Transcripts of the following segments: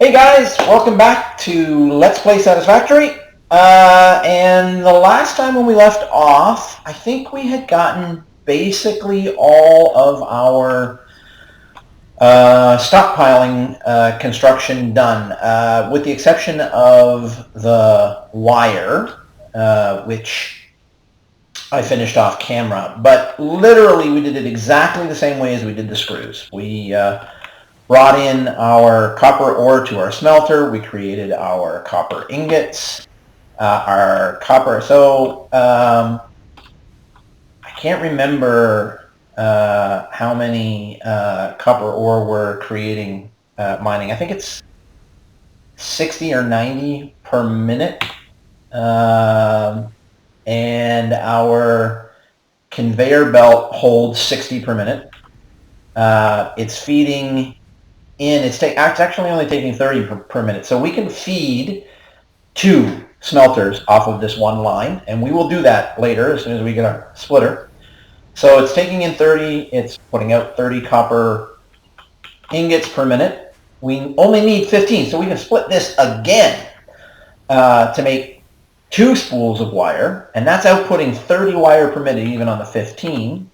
Hey guys, welcome back to Let's Play Satisfactory. And the last time when we left off, I think we had gotten basically all of our stockpiling construction done, with the exception of the wire, which I finished off camera. But literally we did it exactly the same way as we did the screws. We brought in our copper ore to our smelter. We created our copper ingots, our copper. So I can't remember how many copper ore we're creating mining. I think it's 60 or 90 per minute. And our conveyor belt holds 60 per minute. It's feeding in, it's actually only taking 30 per minute. So we can feed 2 smelters off of this one line, and we will do that later as soon as we get our splitter. So it's taking in 30, it's putting out 30 copper ingots per minute. We only need 15, so we can split this again to make 2 spools of wire, and that's outputting 30 wire per minute even on the 15.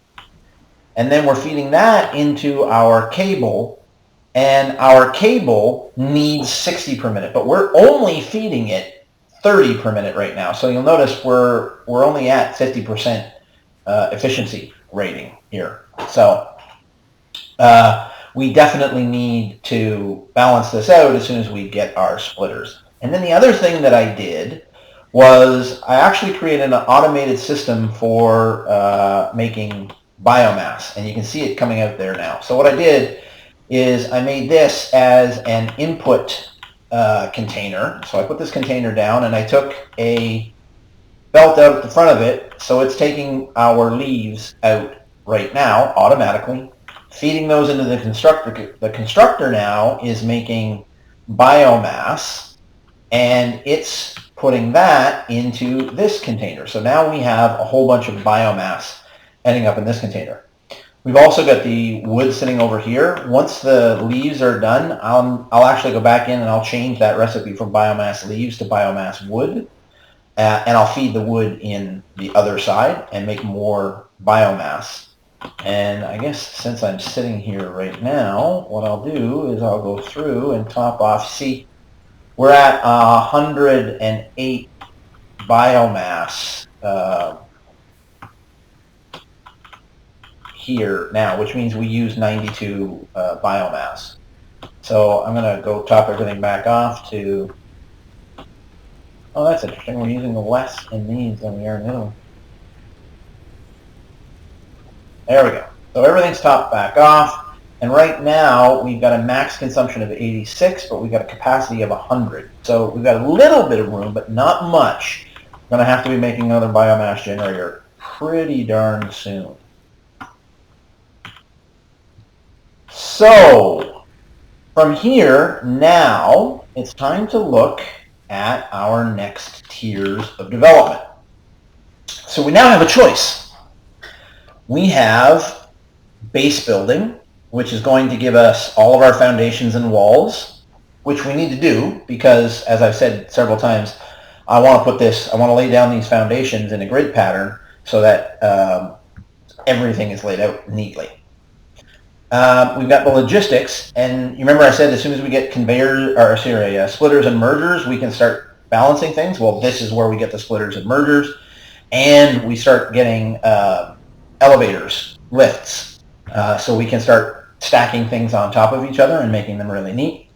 And then we're feeding that into our cable, and our cable needs 60 per minute, but we're only feeding it 30 per minute right now. So you'll notice we're only at 50% efficiency rating here. So we definitely need to balance this out as soon as we get our splitters. And then the other thing that I did was I actually created an automated system for making biomass, and you can see it coming out there now. So what I did is I made this as an input container. So I put this container down and I took a belt out at the front of it, so it's taking our leaves out right now automatically, feeding those into the constructor. The constructor now is making biomass, and it's putting that into this container. So now we have a whole bunch of biomass ending up in this container. We've also got the wood sitting over here. Once the leaves are done, I'll actually go back in and I'll change that recipe from biomass leaves to biomass wood. And I'll feed the wood in the other side and make more biomass. And I guess since I'm sitting here right now, what I'll do is I'll go through and top off. See, we're at 108 biomass here now, which means we use 92 biomass. So I'm going to go top everything back off to, oh, that's interesting, we're using less in these than we are in the other one. There we go. So everything's topped back off, and right now we've got a max consumption of 86, but we've got a capacity of 100. So we've got a little bit of room, but not much. We're going to have to be making another biomass generator pretty darn soon. So from here, now it's time to look at our next tiers of development. So we now have a choice. We have base building, which is going to give us all of our foundations and walls, which we need to do because, as I've said several times, I want to lay down these foundations in a grid pattern so that everything is laid out neatly. We've got the logistics, and you remember I said as soon as we get splitters and mergers, we can start balancing things. Well, this is where we get the splitters and mergers, and we start getting elevators, lifts, so we can start stacking things on top of each other and making them really neat.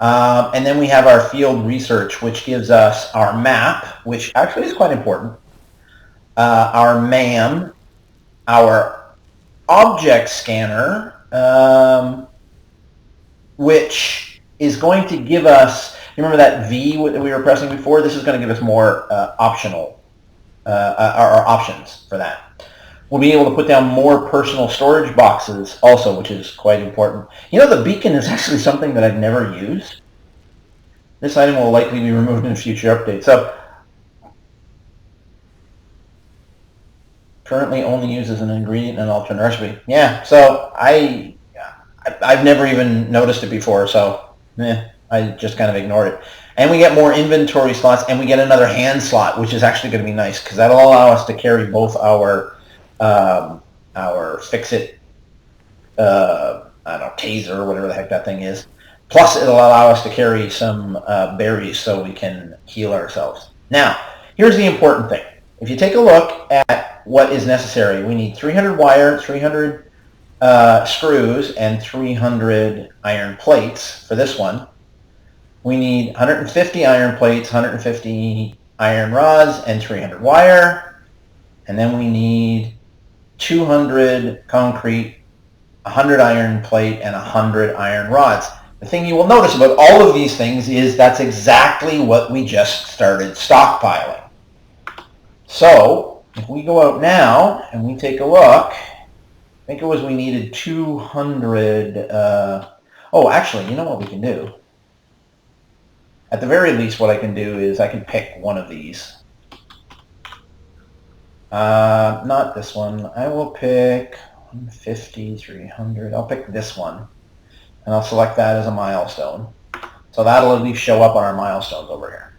And then we have our field research, which gives us our map, which actually is quite important, our MAM, our object scanner, which is going to give us, you remember that V that we were pressing before? This is going to give us more optional, or options for that. We'll be able to put down more personal storage boxes also, which is quite important. You know, the beacon is actually something that I've never used. This item will likely be removed in a future update. So currently only used as an ingredient in an alternate recipe. Yeah, so I've never even noticed it before, so I just kind of ignored it. And we get more inventory slots, and we get another hand slot, which is actually going to be nice because that'll allow us to carry both our fix-it, I don't know, taser or whatever the heck that thing is. Plus, it'll allow us to carry some berries so we can heal ourselves. Now, here's the important thing. If you take a look at what is necessary, we need 300 wire, 300 screws, and 300 iron plates for this one. We need 150 iron plates, 150 iron rods, and 300 wire. And then we need 200 concrete, 100 iron plate, and 100 iron rods. The thing you will notice about all of these things is that's exactly what we just started stockpiling. So if we go out now and we take a look, I think it was we needed 200. Oh, actually, you know what we can do? At the very least, what I can do is I can pick one of these. Not this one. I will pick 150, 300. I'll pick this one. And I'll select that as a milestone. So that'll at least show up on our milestones over here.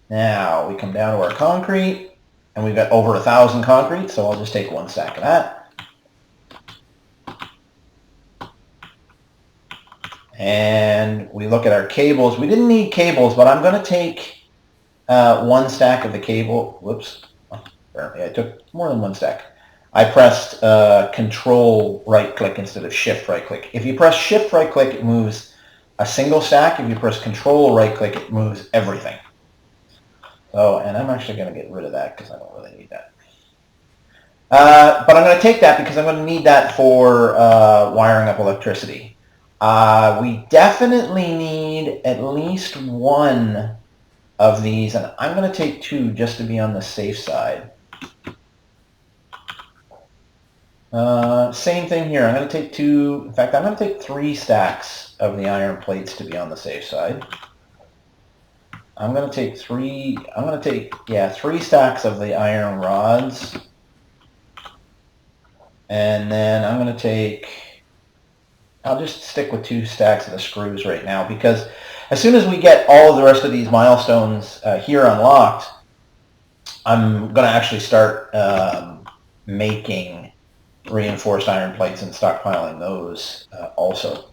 Now we come down to our concrete, and we've got over 1,000 concrete, so I'll just take one stack of that. And we look at our cables. We didn't need cables, but I'm going to take one stack of the cable. Whoops. Apparently I took more than one stack. I pressed Control right-click instead of Shift right-click. If you press Shift right-click, it moves a single stack. If you press Control right-click, it moves everything. So, and I'm actually going to get rid of that because I don't really need that. But I'm going to take that because I'm going to need that for wiring up electricity. We definitely need at least one of these, and I'm going to take two just to be on the safe side. Same thing here. I'm going to take two. In fact, I'm going to take 3 stacks of the iron plates to be on the safe side. I'm going to take 3. I'm going to take 3 stacks of the iron rods, and then I'm going to take. I'll just stick with 2 stacks of the screws right now because as soon as we get all of the rest of these milestones here unlocked, I'm going to actually start making reinforced iron plates and stockpiling those also.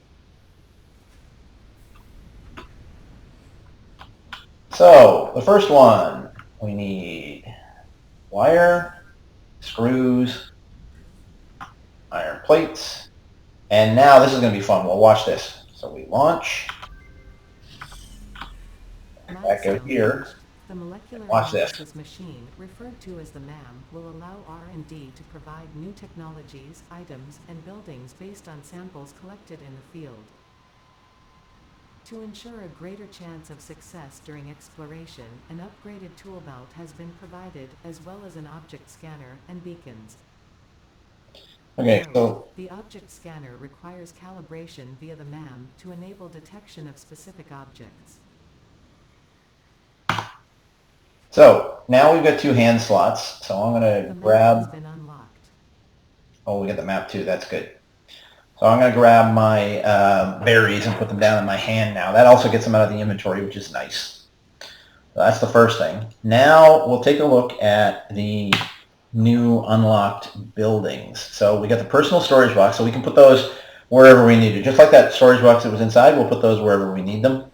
So the first one, we need wire, screws, iron plates, and now this is going to be fun. We'll watch this. So we launch, back out here. The molecular Watch this. analysis machine, referred to as the MAM, will allow R&D to provide new technologies, items, and buildings based on samples collected in the field. To ensure a greater chance of success during exploration, an upgraded tool belt has been provided, as well as an object scanner and beacons. Okay, Note, so the object scanner requires calibration via the MAM to enable detection of specific objects. now we've got 2 hand slots. So I'm going The to map grab. has been unlocked. Oh, we got the map too. That's good. So I'm going to grab my berries and put them down in my hand now. That also gets them out of the inventory, which is nice. So that's the first thing. Now we'll take a look at the new unlocked buildings. So we got the personal storage box, so we can put those wherever we need it. Just like that storage box that was inside, we'll put those wherever we need them.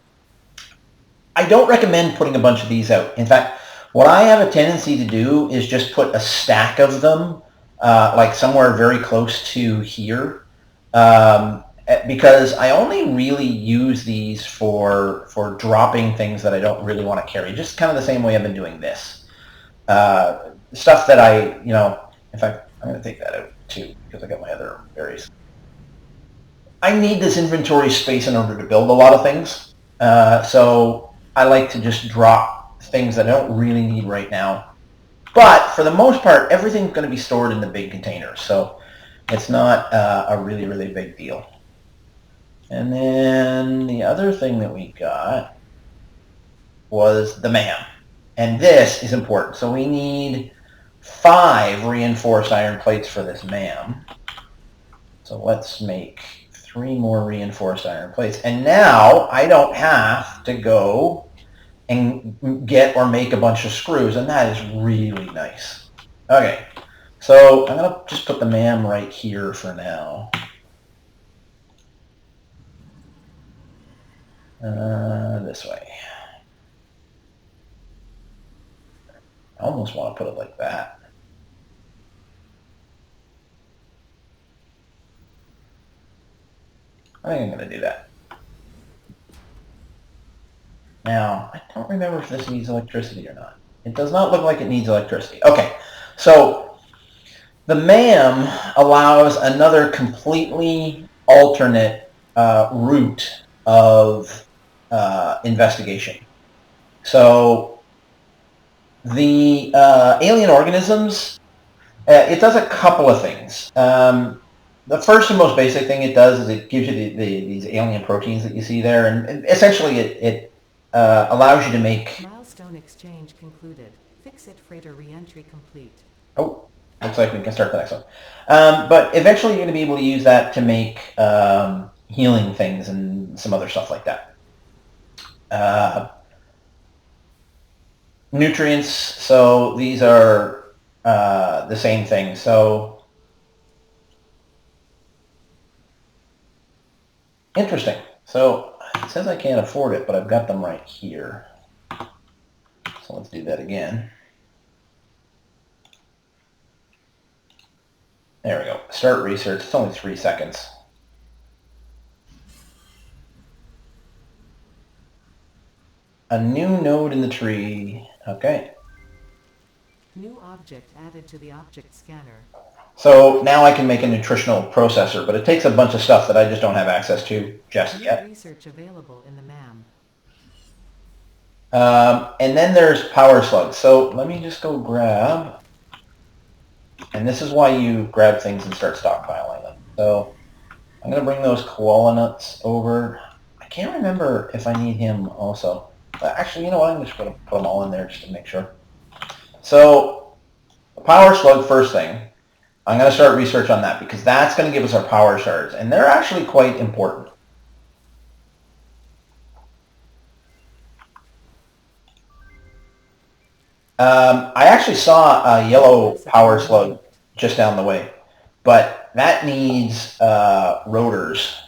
I don't recommend putting a bunch of these out. In fact, what I have a tendency to do is just put a stack of them, like somewhere very close to here, because I only really use these for dropping things that I don't really want to carry, just kind of the same way I've been doing this. Stuff that I, in fact, I'm going to take that out too, because I got my other berries. I need this inventory space in order to build a lot of things, so I like to just drop things that I don't really need right now. But for the most part, everything's going to be stored in the big containers, so it's not a really, really big deal. And then the other thing that we got was the MAM. And this is important. So we need 5 reinforced iron plates for this MAM. So let's make 3 more reinforced iron plates. And now I don't have to go and get or make a bunch of screws, and that is really nice. Okay, so I'm going to just put the MAM right here for now. This way. I almost want to put it like that. I think I'm going to do that. Now, I don't remember if this needs electricity or not. It does not look like it needs electricity. Okay, so the MAM allows another completely alternate route of investigation. So the alien organisms, it does a couple of things. The first and most basic thing it does is it gives you these alien proteins that you see there, and essentially it allows you to make... Milestone exchange concluded. Fix-it freighter re-entry complete. Oh, looks like we can start the next one. But eventually you're going to be able to use that to make healing things and some other stuff like that. Nutrients, so these are the same thing. So interesting. So it says I can't afford it, but I've got them right here. So let's do that again. There we go. Start research. It's only 3 seconds. A new node in the tree. Okay. New object added to the object scanner. So now I can make a nutritional processor, but it takes a bunch of stuff that I just don't have access to just yet. Research available in the MAM. And then there's power slugs. So let me just go grab, and this is why you grab things and start stockpiling them. So I'm going to bring those koala nuts over. I can't remember if I need him also. Actually, you know what? I'm just going to put them all in there just to make sure. So the power slug first thing. I'm going to start research on that because that's going to give us our power shards, and they're actually quite important. I actually saw a yellow power slug just down the way, but that needs rotors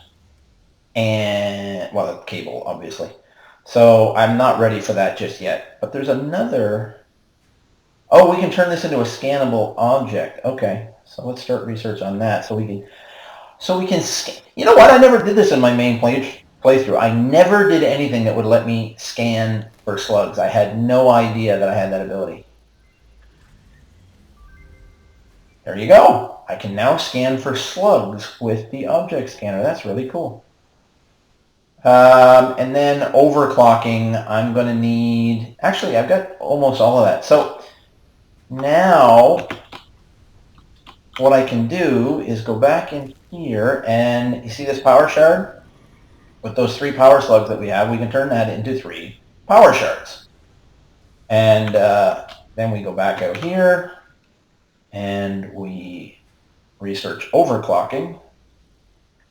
and, well, a cable, obviously. So I'm not ready for that just yet. But there's another... Oh, we can turn this into a scannable object. Okay, so let's start research on that. So we can scan. You know what? I never did this in my main playthrough. I never did anything that would let me scan for slugs. I had no idea that I had that ability. There you go. I can now scan for slugs with the object scanner. That's really cool. And then overclocking, I'm going to need... Actually, I've got almost all of that. So now what I can do is go back in here, and you see this power shard? With those 3 power slugs that we have, we can turn that into 3 power shards. And then we go back out here, and we research overclocking.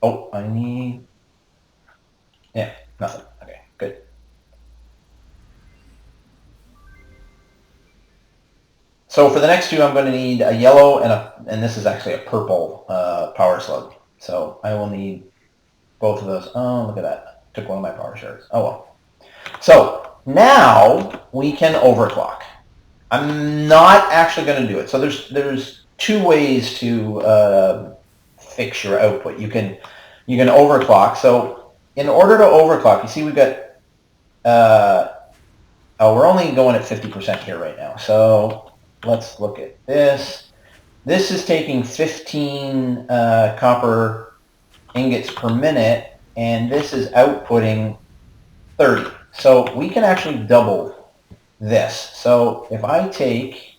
Oh, I need... Yeah, nothing. Okay, good. So for the next 2, I'm going to need a yellow and this is actually a purple power slug. So I will need both of those. Oh, look at that. Took one of my power shards. Oh well. So now we can overclock. I'm not actually going to do it. So there's 2 ways to fix your output. You can overclock. So in order to overclock, you see we've got oh, we're only going at 50% here right now. So let's look at this. This is taking 15 copper ingots per minute, and this is outputting 30. So we can actually double this. So if I take,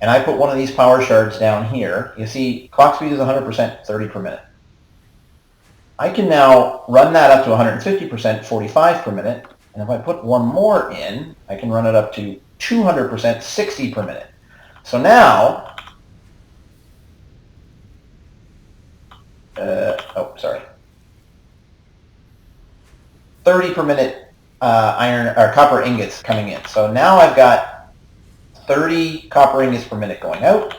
and I put one of these power shards down here, you see clock speed is 100%, 30 per minute. I can now run that up to 150%, 45 per minute, and if I put one more in, I can run it up to 200%, 60 per minute. So now, sorry, 30 per minute iron or copper ingots coming in. So now I've got 30 copper ingots per minute going out,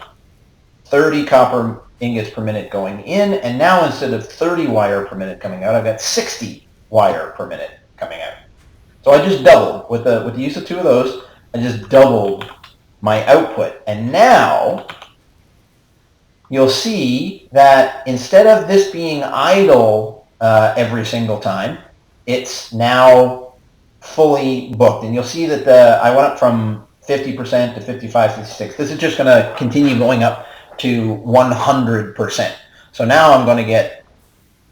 30 copper ingots per minute going in, and now instead of 30 wire per minute coming out, I've got 60 wire per minute coming out. So I just doubled with the use of 2 of those. I just doubled my output, and now you'll see that instead of this being idle every single time, it's now fully booked. And you'll see that I went up from 50% to 55, 56. This is just going to continue going up to 100%. So now I'm going to get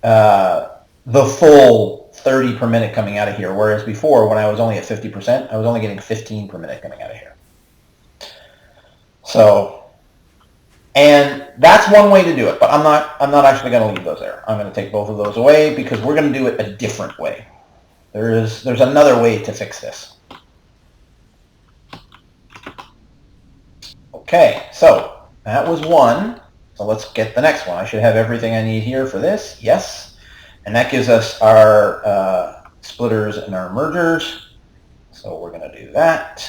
the full 30 per minute coming out of here, whereas before, when I was only at 50%, I was only getting 15 per minute coming out of here. So, and that's one way to do it, but I'm not actually going to leave those there. I'm going to take both of those away because we're going to do it a different way. There's another way to fix this. Okay, so that was one. So let's get the next one. I should have everything I need here for this. Yes. And that gives us our splitters and our mergers. So we're going to do that.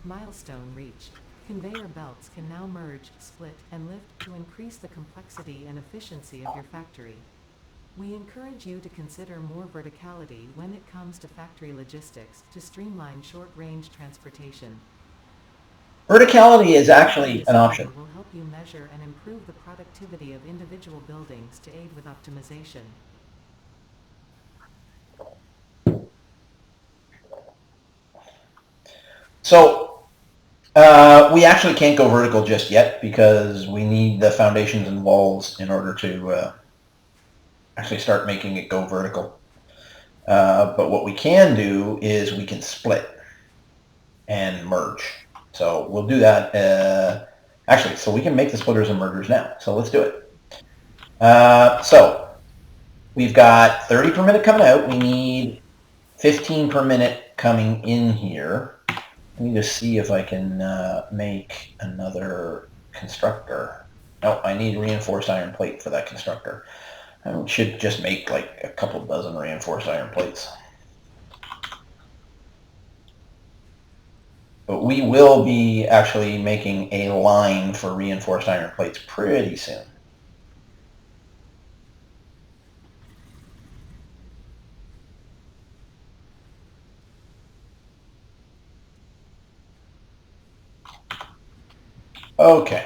Milestone reached. Conveyor belts can now merge, split, and lift to increase the complexity and efficiency of your factory. We encourage you to consider more verticality when it comes to factory logistics to streamline short-range transportation. Verticality is actually an option. This will help you measure and improve the productivity of individual buildings to aid with optimization. So we actually can't go vertical just yet because we need the foundations and walls in order to actually start making it go vertical. But what we can do is we can split and merge. So we'll do that. Actually, so we can make the splitters and mergers now. So let's do it. So we've got 30 per minute coming out. We need 15 per minute coming in here. Let me just see if I can make another constructor. No, I need reinforced iron plate for that constructor. I should just make like a couple dozen reinforced iron plates. But we will be actually making a line for reinforced iron plates pretty soon. Okay.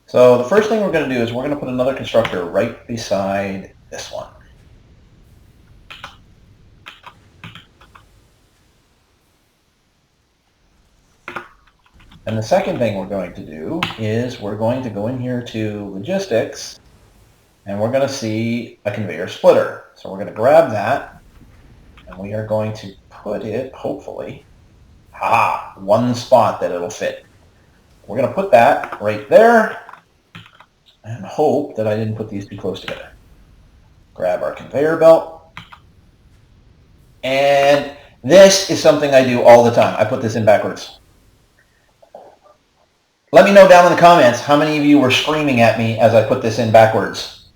So the first thing we're going to do is we're going to put another constructor right beside this one. And the second thing we're going to do is we're going to go in here to logistics and we're going to see a conveyor splitter. So we're going to grab that and we are going to put it, hopefully, one spot that it'll fit. We're going to put that right there and hope that I didn't put these too close together. Grab our conveyor belt. And this is something I do all the time. I put this in backwards. Let me know down in the comments how many of you were screaming at me as I put this in backwards.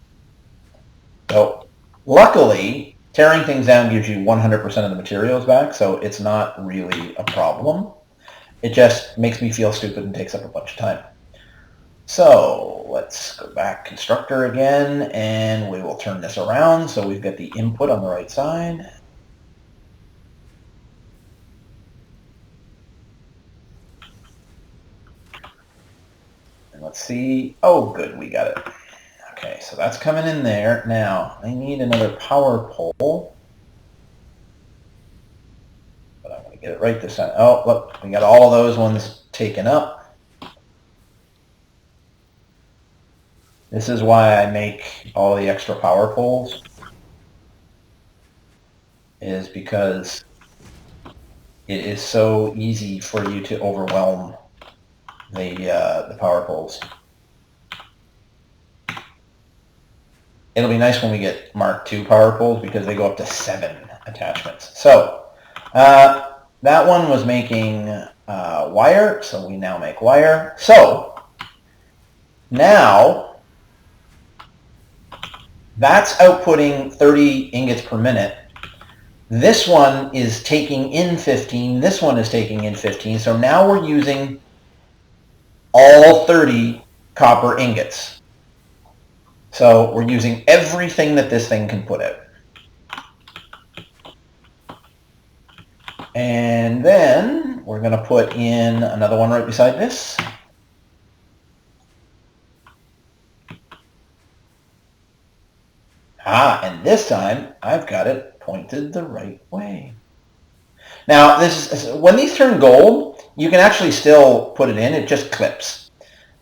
So luckily, tearing things down gives you 100% of the materials back, so it's not really a problem. It just makes me feel stupid and takes up a bunch of time. So let's go back constructor again, and we will turn this around so we've got the input on the right side. And let's see. Oh, good, we got it. Okay, so that's coming in there. Now, I need another power pole. But I'm going to get it right this time. Oh, look, we got all those ones taken up. This is why I make all the extra power poles, is because it is so easy for you to overwhelm the power poles. it'll be nice when we get Mark II power poles because they go up to 7 attachments. So that one was making wire, so we now make wire. So now that's outputting 30 ingots per minute. This one is taking in 15. This one is taking in 15. So now we're using all 30 copper ingots. So we're using everything that this thing can put out. And then we're going to put in another one right beside this. And this time I've got it pointed the right way. Now, when these turn gold, you can actually still put it in. It just clips.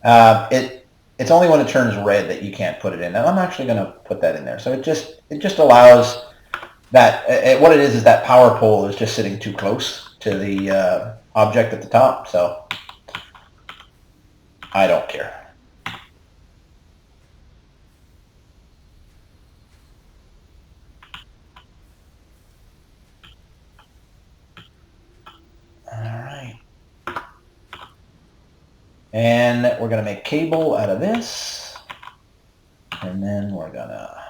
It's only when it turns red that you can't put it in. And I'm actually going to put that in there. So it just allows that. What it is that power pole is just sitting too close to the object at the top. So I don't care. All right. And we're going to make cable out of this. And then we're going to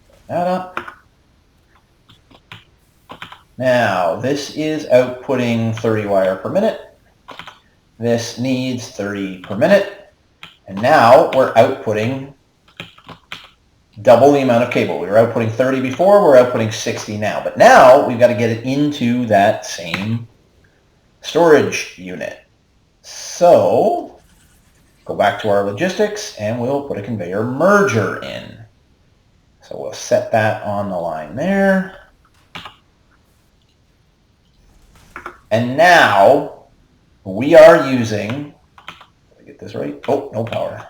put that up. Now, this is outputting 30 wire per minute. This needs 30 per minute. And now we're outputting double the amount of cable. We were outputting 30 before, we're outputting 60 now. But now we've got to get it into that same storage unit. So go back to our logistics and we'll put a conveyor merger in. So we'll set that on the line there. And now we are using, did I get this right? Oh, no power.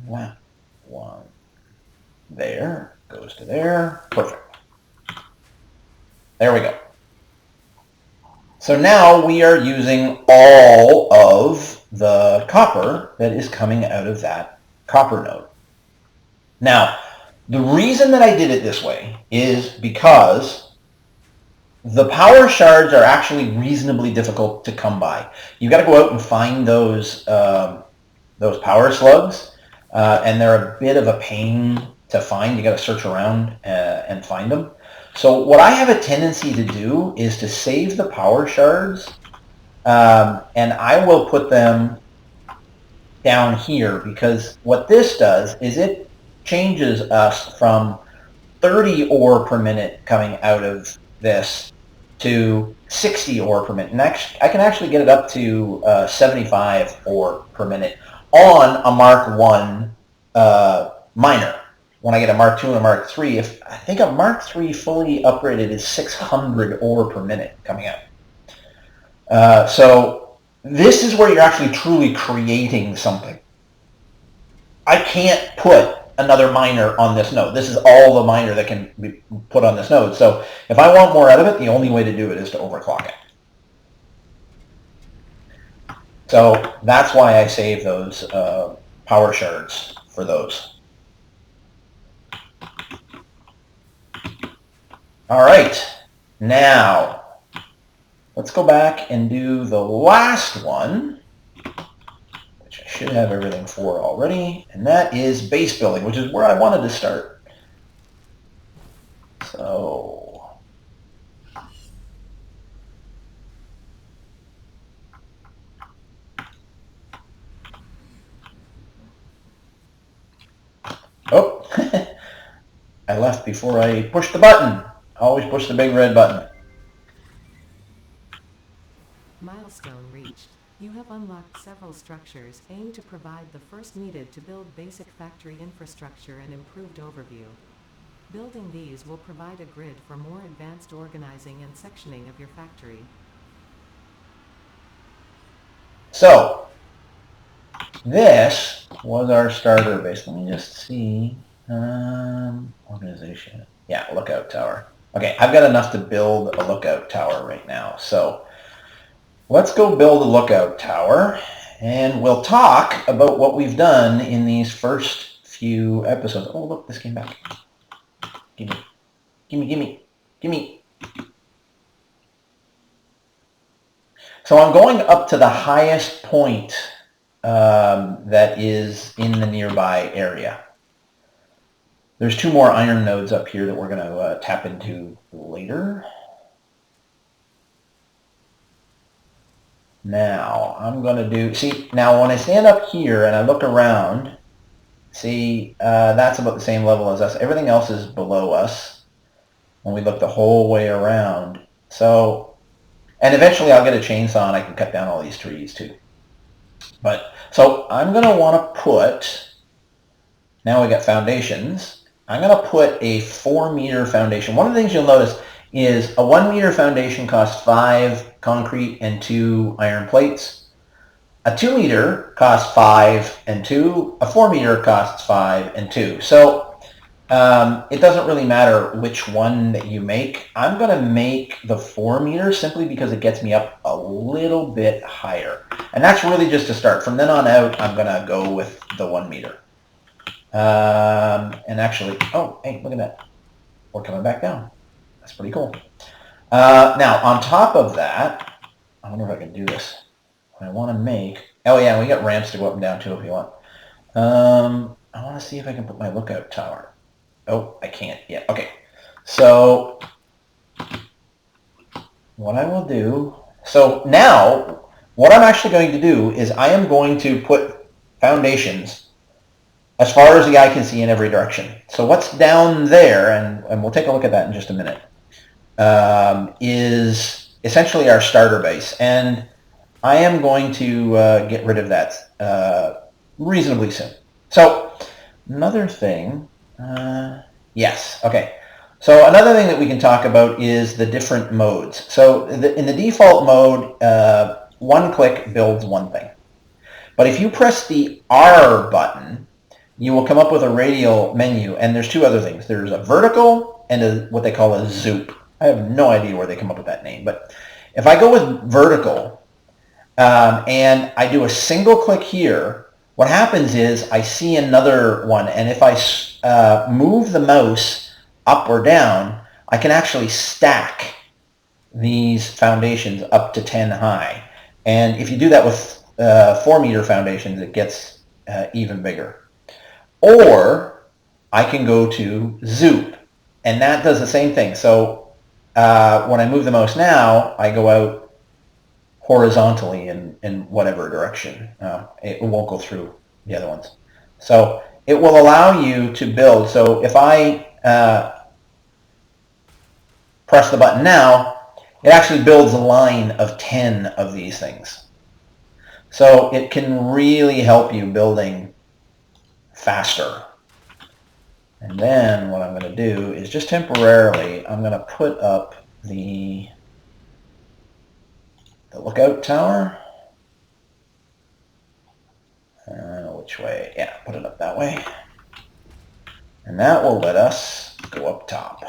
That one there goes to there. Perfect. There we go. So now we are using all of the copper that is coming out of that copper node. Now, the reason that I did it this way is because the power shards are actually reasonably difficult to come by. You've got to go out and find those power slugs, and they're a bit of a pain to find. You got to search around and find them. So what I have a tendency to do is to save the power shards, and I will put them down here, because what this does is it changes us from 30 ore per minute coming out of this to 60 ore per minute. And I can actually get it up to 75 ore per minute on a Mark I miner. When I get a Mark II and a Mark III, I think a Mark III fully upgraded is 600 ore per minute coming out. So this is where you're actually truly creating something. I can't put another miner on this node. This is all the miner that can be put on this node. So if I want more out of it, the only way to do it is to overclock it. So that's why I save those power shards for those. All right, now let's go back and do the last one, which I should have everything for already, and that is base building, which is where I wanted to start. So oh, I left before I pushed the button. Always push the big red button. Milestone reached. You have unlocked several structures aimed to provide the first needed to build basic factory infrastructure and improved overview. Building these will provide a grid for more advanced organizing and sectioning of your factory. So this was our starter base. Let me just see. Organization. Yeah, lookout tower. Okay, I've got enough to build a lookout tower right now. So let's go build a lookout tower, and we'll talk about what we've done in these first few episodes. Oh, look, this came back. Gimme, gimme, gimme, gimme. So I'm going up to the highest point that is in the nearby area. There's 2 more iron nodes up here that we're going to tap into later. Now, I'm going to do, see, now when I stand up here and I look around, see, that's about the same level as us. Everything else is below us when we look the whole way around. So, and eventually I'll get a chainsaw and I can cut down all these trees too. But, so I'm going to want to put, now we got foundations. I'm going to put a 4-meter foundation. One of the things you'll notice is a 1-meter foundation costs 5 concrete and 2 iron plates. A 2-meter costs 5 and 2. A 4-meter costs 5 and 2. So it doesn't really matter which one that you make. I'm going to make the 4-meter simply because it gets me up a little bit higher. And that's really just a start. From then on out, I'm going to go with the 1-meter. And actually, oh, hey, look at that. We're coming back down. That's pretty cool. Now, on top of that, I wonder if I can do this. I want to make, oh yeah, we got ramps to go up and down too if you want. I want to see if I can put my lookout tower. Oh, I can't yet. Okay. So, what I will do, so now, what I'm actually going to do is I am going to put foundations as far as the eye can see in every direction. So what's down there, and we'll take a look at that in just a minute, is essentially our starter base. And I am going to get rid of that reasonably soon. So another thing, yes, okay. So another thing that we can talk about is the different modes. So in the default mode, 1 click builds 1 thing. But if you press the R button, you will come up with a radial menu, and there's 2 other things. There's a vertical and what they call a zoop. I have no idea where they come up with that name, but if I go with vertical and I do a single click here, what happens is I see another one, and if I move the mouse up or down, I can actually stack these foundations up to 10 high. And if you do that with 4-meter foundations, it gets even bigger. Or I can go to zoop, and that does the same thing. So when I move the mouse now, I go out horizontally in whatever direction. It won't go through the other ones. So it will allow you to build. So if I press the button now, it actually builds a line of 10 of these things. So it can really help you building faster. And then what I'm going to do is just temporarily, I'm going to put up the lookout tower. Which way? Yeah, put it up that way. And that will let us go up top.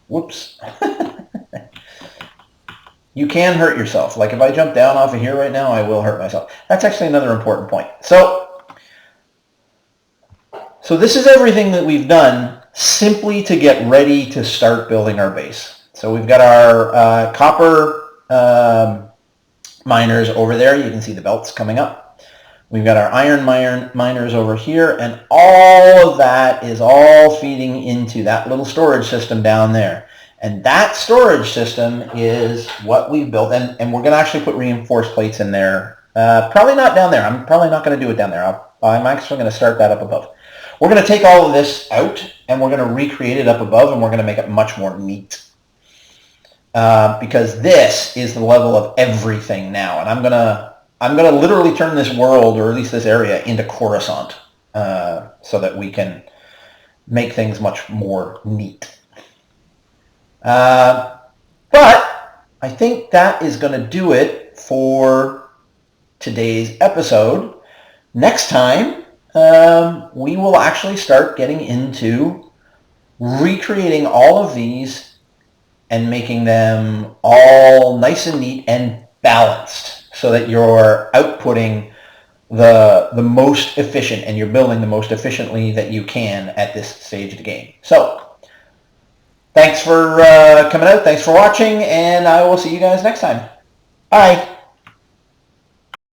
Whoops. You can hurt yourself. Like if I jump down off of here right now, I will hurt myself. That's actually another important point. So this is everything that we've done simply to get ready to start building our base. So we've got our copper miners over there. You can see the belts coming up. We've got our iron miners over here, and all of that is all feeding into that little storage system down there. And that storage system is what we've built, and we're going to actually put reinforced plates in there. Probably not down there. I'm probably not going to do it down there. I'm actually going to start that up above. We're going to take all of this out, and we're going to recreate it up above, and we're going to make it much more neat. Because this is the level of everything now, and I'm going to literally turn this world, or at least this area, into Coruscant, so that we can make things much more neat. But I think that is going to do it for today's episode. Next time, we will actually start getting into recreating all of these and making them all nice and neat and balanced so that you're outputting the most efficient and you're building the most efficiently that you can at this stage of the game. So thanks for coming out. Thanks for watching, and I will see you guys next time. Bye.